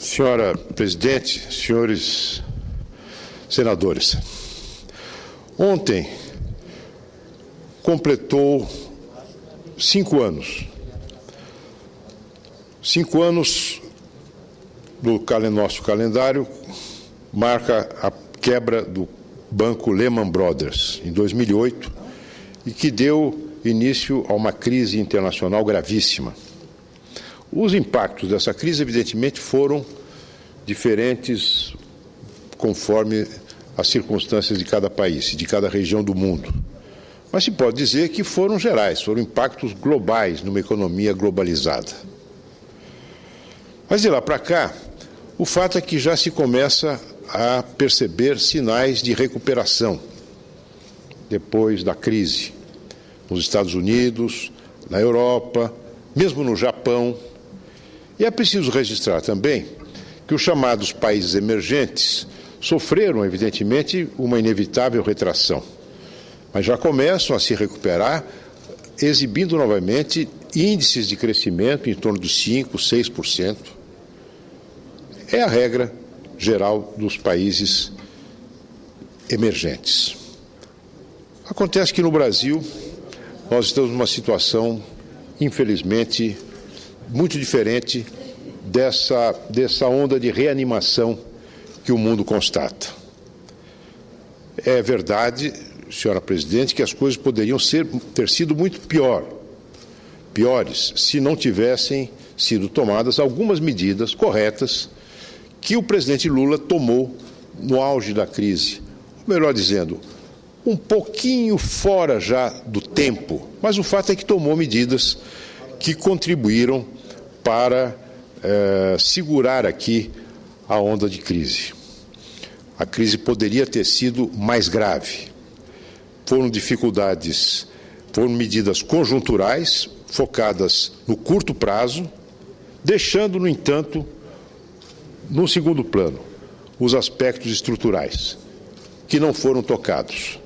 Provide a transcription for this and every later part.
Senhora presidente, senhores senadores, ontem completou 5 anos. 5 anos do nosso calendário marca a quebra do banco Lehman Brothers, em 2008, e que deu início a uma crise internacional gravíssima. Os impactos dessa crise, evidentemente, foram diferentes conforme as circunstâncias de cada país, de cada região do mundo. Mas se pode dizer que foram gerais, foram impactos globais numa economia globalizada. Mas de lá para cá, o fato é que já se começa a perceber sinais de recuperação depois da crise. Nos Estados Unidos, na Europa, mesmo no Japão. E é preciso registrar também que os chamados países emergentes sofreram, evidentemente, uma inevitável retração, mas já começam a se recuperar, exibindo novamente índices de crescimento em torno de 5%, 6%. É a regra geral dos países emergentes. Acontece que no Brasil nós estamos numa situação, infelizmente, muito diferente dessa onda de reanimação que o mundo constata. É verdade, senhora presidente, que as coisas poderiam ter sido muito piores, se não tivessem sido tomadas algumas medidas corretas que o presidente Lula tomou no auge da crise. Melhor dizendo, um pouquinho fora já do tempo, mas o fato é que tomou medidas que contribuíram para segurar aqui a onda de crise. A crise poderia ter sido mais grave. Foram medidas conjunturais, focadas no curto prazo, deixando, no entanto, no segundo plano, os aspectos estruturais, que não foram tocados.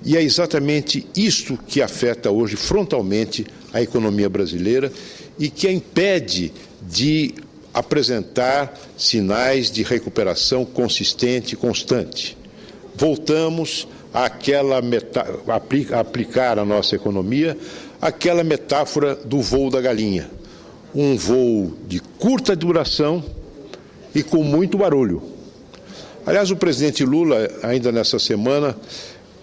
E é exatamente isto que afeta hoje frontalmente a economia brasileira e que a impede de apresentar sinais de recuperação consistente e constante. Voltamos a aplicar à nossa economia aquela metáfora do voo da galinha. Um voo de curta duração e com muito barulho. Aliás, o presidente Lula, ainda nessa semana,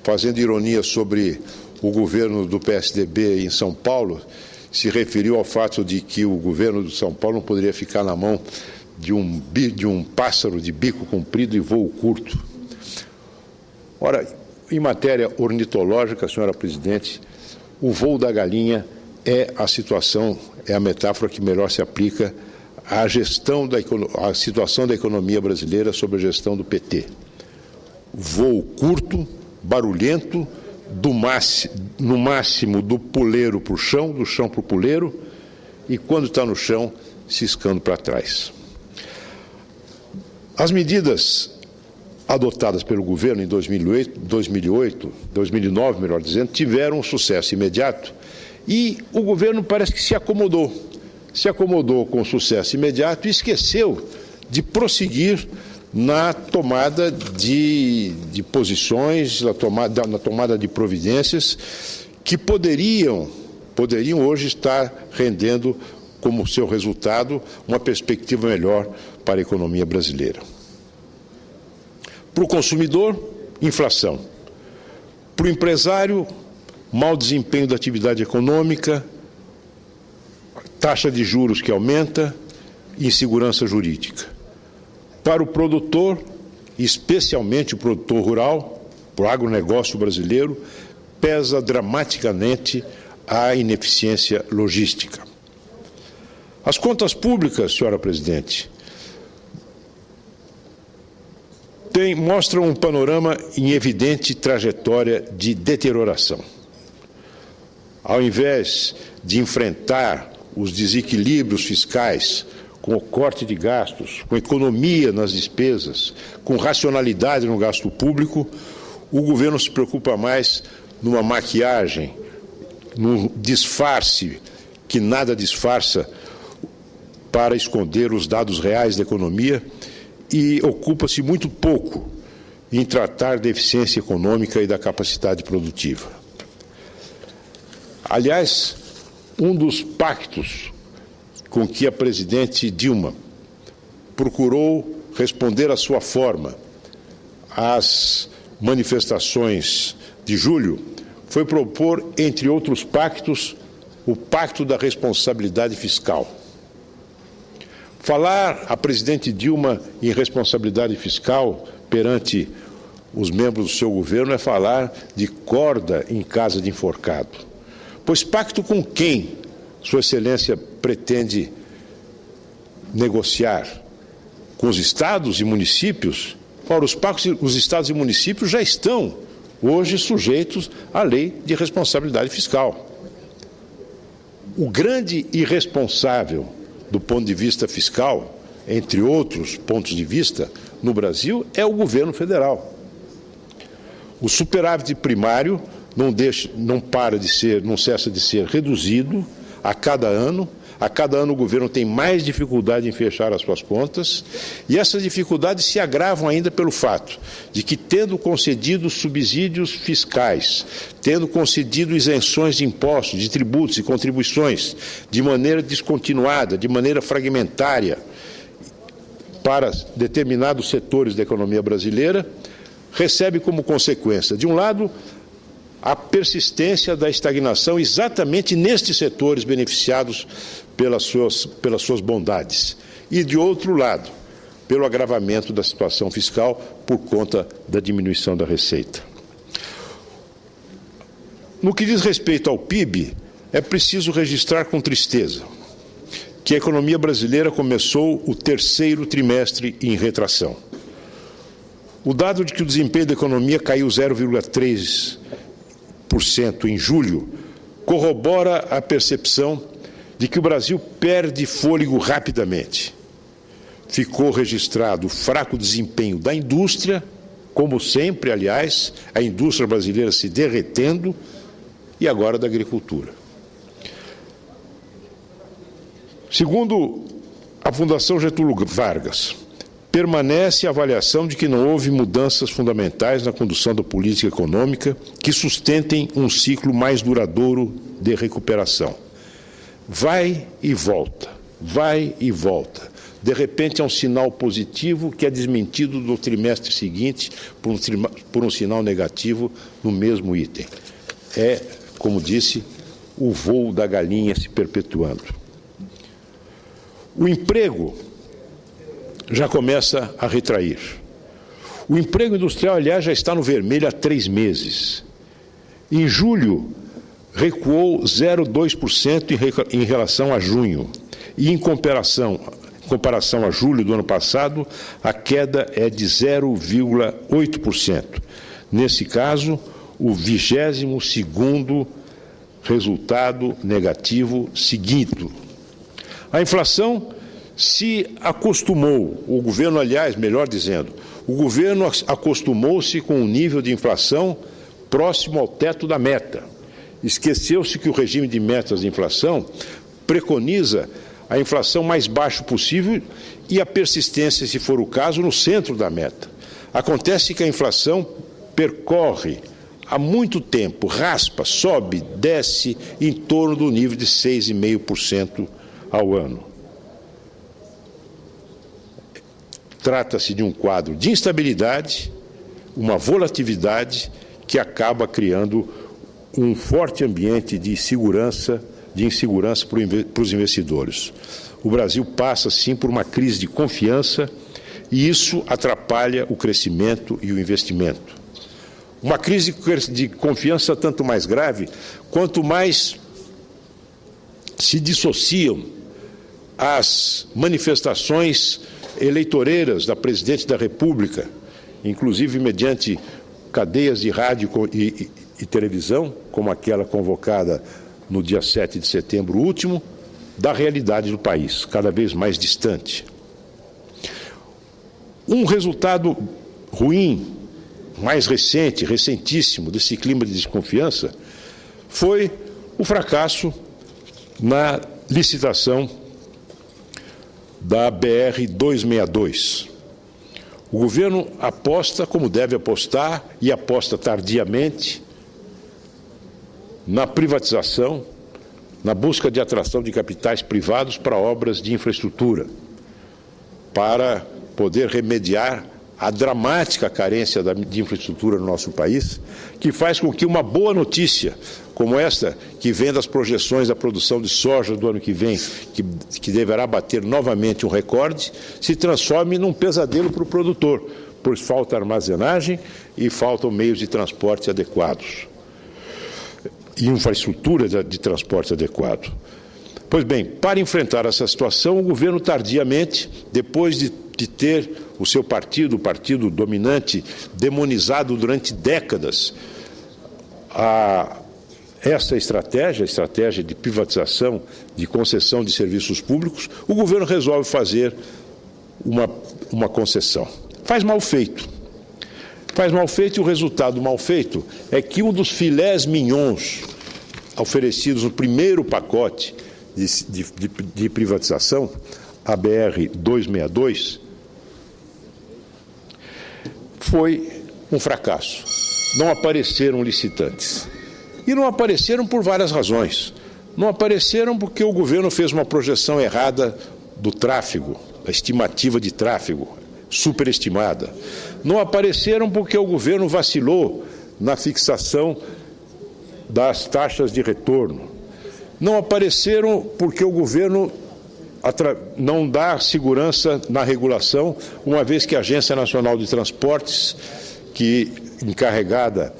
fazendo ironia sobre o governo do PSDB em São Paulo, se referiu ao fato de que o governo de São Paulo não poderia ficar na mão de um pássaro de bico comprido e voo curto. Ora, em matéria ornitológica, senhora presidente, o voo da galinha é a metáfora que melhor se aplica à situação da economia brasileira sob a gestão do PT. Voo curto, barulhento, no máximo do puleiro para o chão, do chão para o puleiro, e quando está no chão, ciscando para trás. As medidas adotadas pelo governo em 2009, melhor dizendo, tiveram um sucesso imediato e o governo parece que se acomodou com sucesso imediato e esqueceu de prosseguir na tomada de posições, na tomada de providências que poderiam hoje estar rendendo como seu resultado uma perspectiva melhor para a economia brasileira. Para o consumidor, inflação. Para o empresário, mau desempenho da atividade econômica, taxa de juros que aumenta, insegurança jurídica. Para o produtor, especialmente o produtor rural, o agronegócio brasileiro, pesa dramaticamente a ineficiência logística. As contas públicas, senhora presidente, mostram um panorama em evidente trajetória de deterioração. Ao invés de enfrentar os desequilíbrios fiscais com o corte de gastos, com economia nas despesas, com racionalidade no gasto público, o governo se preocupa mais numa maquiagem, num disfarce que nada disfarça para esconder os dados reais da economia e ocupa-se muito pouco em tratar da eficiência econômica e da capacidade produtiva. Aliás, um dos pactos com que a presidente Dilma procurou responder à sua forma às manifestações de julho foi propor, entre outros pactos, o Pacto da Responsabilidade Fiscal. Falar a presidente Dilma em responsabilidade fiscal perante os membros do seu governo é falar de corda em casa de enforcado. Pois pacto com quem Sua Excelência pretende negociar? Com os estados e municípios? Ora, os estados e municípios já estão hoje sujeitos à lei de responsabilidade fiscal. O grande irresponsável do ponto de vista fiscal, entre outros pontos de vista, no Brasil, é o governo federal. O superávit primário não cessa de ser reduzido a cada ano. A cada ano o governo tem mais dificuldade em fechar as suas contas, e essas dificuldades se agravam ainda pelo fato de que, tendo concedido subsídios fiscais, tendo concedido isenções de impostos, de tributos e contribuições, de maneira descontinuada, de maneira fragmentária, para determinados setores da economia brasileira, recebe como consequência, de um lado, a persistência da estagnação exatamente nestes setores beneficiados pelas suas bondades. E, de outro lado, pelo agravamento da situação fiscal por conta da diminuição da receita. No que diz respeito ao PIB, é preciso registrar com tristeza que a economia brasileira começou o terceiro trimestre em retração. O dado de que o desempenho da economia caiu 0,3% em julho corrobora a percepção de que o Brasil perde fôlego rapidamente. Ficou registrado o fraco desempenho da indústria, como sempre, aliás, a indústria brasileira se derretendo, e agora da agricultura. Segundo a Fundação Getúlio Vargas, permanece a avaliação de que não houve mudanças fundamentais na condução da política econômica que sustentem um ciclo mais duradouro de recuperação. Vai e volta, vai e volta. De repente é um sinal positivo que é desmentido no trimestre seguinte por um sinal negativo no mesmo item. É, como disse, o voo da galinha se perpetuando. O emprego já começa a retrair. O emprego industrial, aliás, já está no vermelho há 3 meses. Em julho, recuou 0,2% em relação a junho. E em comparação a julho do ano passado, a queda é de 0,8%. Nesse caso, o 22º resultado negativo seguido. A inflação se acostumou, o governo, aliás, melhor dizendo, o governo acostumou-se com um nível de inflação próximo ao teto da meta. Esqueceu-se que o regime de metas de inflação preconiza a inflação mais baixa possível e a persistência, se for o caso, no centro da meta. Acontece que a inflação percorre há muito tempo, raspa, sobe, desce em torno do nível de 6,5% ao ano. Trata-se de um quadro de instabilidade, uma volatilidade que acaba criando um forte ambiente de insegurança para os investidores. O Brasil passa, sim, por uma crise de confiança e isso atrapalha o crescimento e o investimento. Uma crise de confiança tanto mais grave, quanto mais se dissociam as manifestações eleitoreiras da Presidente da República, inclusive mediante cadeias de rádio e televisão, como aquela convocada no dia 7 de setembro último, da realidade do país, cada vez mais distante. Um resultado ruim, mais recente, recentíssimo, desse clima de desconfiança, foi o fracasso na licitação da BR-262. O governo aposta, como deve apostar, e aposta tardiamente, na privatização, na busca de atração de capitais privados para obras de infraestrutura, para poder remediar a dramática carência de infraestrutura no nosso país, que faz com que uma boa notícia, como esta, que vem das projeções da produção de soja do ano que vem, que deverá bater novamente um recorde, se transforme num pesadelo para o produtor, pois falta armazenagem e faltam meios de transporte adequados e infraestrutura de transporte adequado. Pois bem, para enfrentar essa situação, o governo tardiamente, depois de ter o seu partido, o partido dominante, demonizado durante décadas, essa estratégia, a estratégia de privatização, de concessão de serviços públicos, o governo resolve fazer uma concessão. Faz mal feito. Faz mal feito, e o resultado mal feito é que um dos filés mignons oferecidos no primeiro pacote de privatização, a BR-262, foi um fracasso. Não apareceram licitantes. E não apareceram por várias razões. Não apareceram porque o governo fez uma projeção errada do tráfego, a estimativa de tráfego, superestimada. Não apareceram porque o governo vacilou na fixação das taxas de retorno. Não apareceram porque o governo não dá segurança na regulação, uma vez que a Agência Nacional de Transportes, que encarregada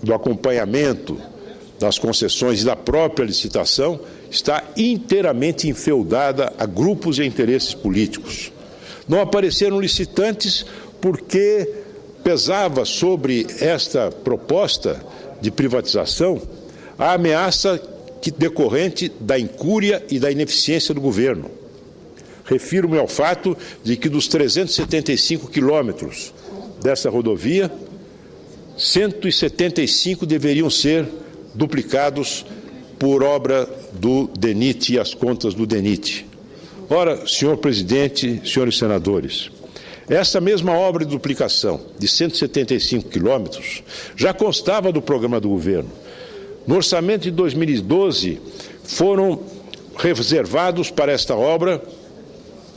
do acompanhamento das concessões e da própria licitação, está inteiramente enfeudada a grupos e interesses políticos. Não apareceram licitantes porque pesava sobre esta proposta de privatização a ameaça decorrente da incúria e da ineficiência do governo. Refiro-me ao fato de que dos 375 quilômetros dessa rodovia, 175 deveriam ser duplicados por obra do DENIT e as contas do DENIT. Ora, senhor presidente, senhores senadores, essa mesma obra de duplicação de 175 quilômetros já constava do programa do governo. No orçamento de 2012, foram reservados para esta obra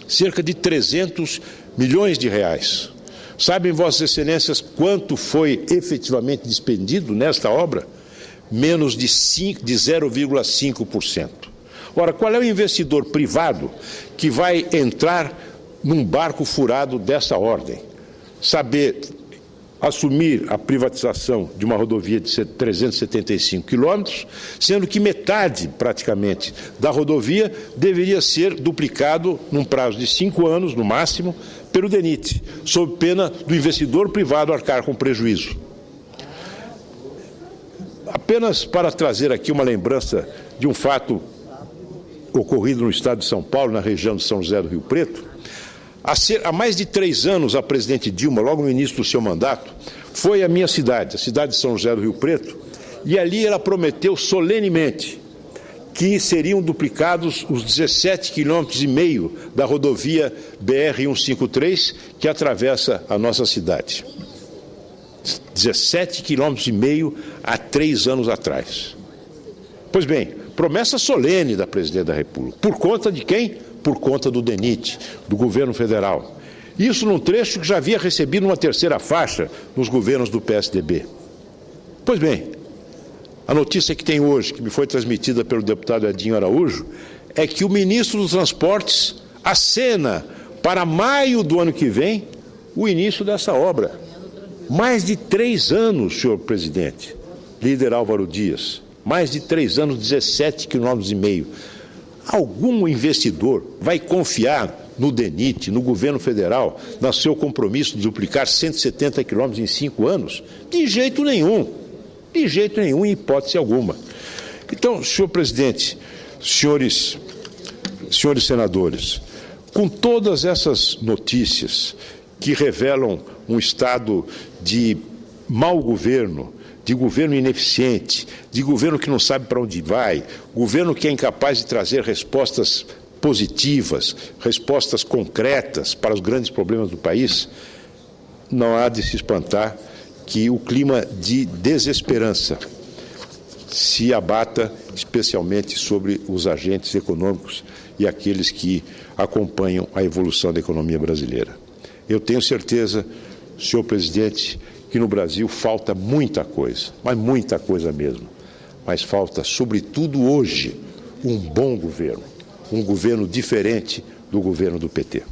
cerca de 300 milhões de reais. Sabem, vossas excelências, quanto foi efetivamente despendido nesta obra? Menos de 0,5%. Ora, qual é o investidor privado que vai entrar num barco furado dessa ordem? Saber assumir a privatização de uma rodovia de 375 quilômetros, sendo que metade, praticamente, da rodovia deveria ser duplicado num prazo de 5 anos, no máximo, pelo DENIT, sob pena do investidor privado arcar com prejuízo. Apenas para trazer aqui uma lembrança de um fato ocorrido no estado de São Paulo, na região de São José do Rio Preto. Há mais de 3 anos, a presidente Dilma, logo no início do seu mandato, foi à minha cidade, a cidade de São José do Rio Preto, e ali ela prometeu solenemente que seriam duplicados os 17,5 km da rodovia BR-153, que atravessa a nossa cidade. 17,5 km há 3 anos atrás. Pois bem, promessa solene da presidente da República. Por conta de quem? Por conta do DENIT, do governo federal. Isso num trecho que já havia recebido uma terceira faixa nos governos do PSDB. Pois bem, a notícia que tem hoje, que me foi transmitida pelo deputado Edinho Araújo, é que o ministro dos Transportes acena para maio do ano que vem o início dessa obra. Mais de 3 anos, senhor presidente, líder Álvaro Dias, mais de 3 anos, 17,5 km. Algum investidor vai confiar no DENIT, no governo federal, no seu compromisso de duplicar 170 quilômetros em 5 anos? De jeito nenhum, em hipótese alguma. Então, senhor presidente, senhores senadores, com todas essas notícias que revelam um estado de mau governo, de governo ineficiente, de governo que não sabe para onde vai, governo que é incapaz de trazer respostas positivas, respostas concretas para os grandes problemas do país, não há de se espantar que o clima de desesperança se abata especialmente sobre os agentes econômicos e aqueles que acompanham a evolução da economia brasileira. Eu tenho certeza, senhor presidente, que no Brasil falta muita coisa, mas muita coisa mesmo. Mas falta, sobretudo hoje, um bom governo, um governo diferente do governo do PT.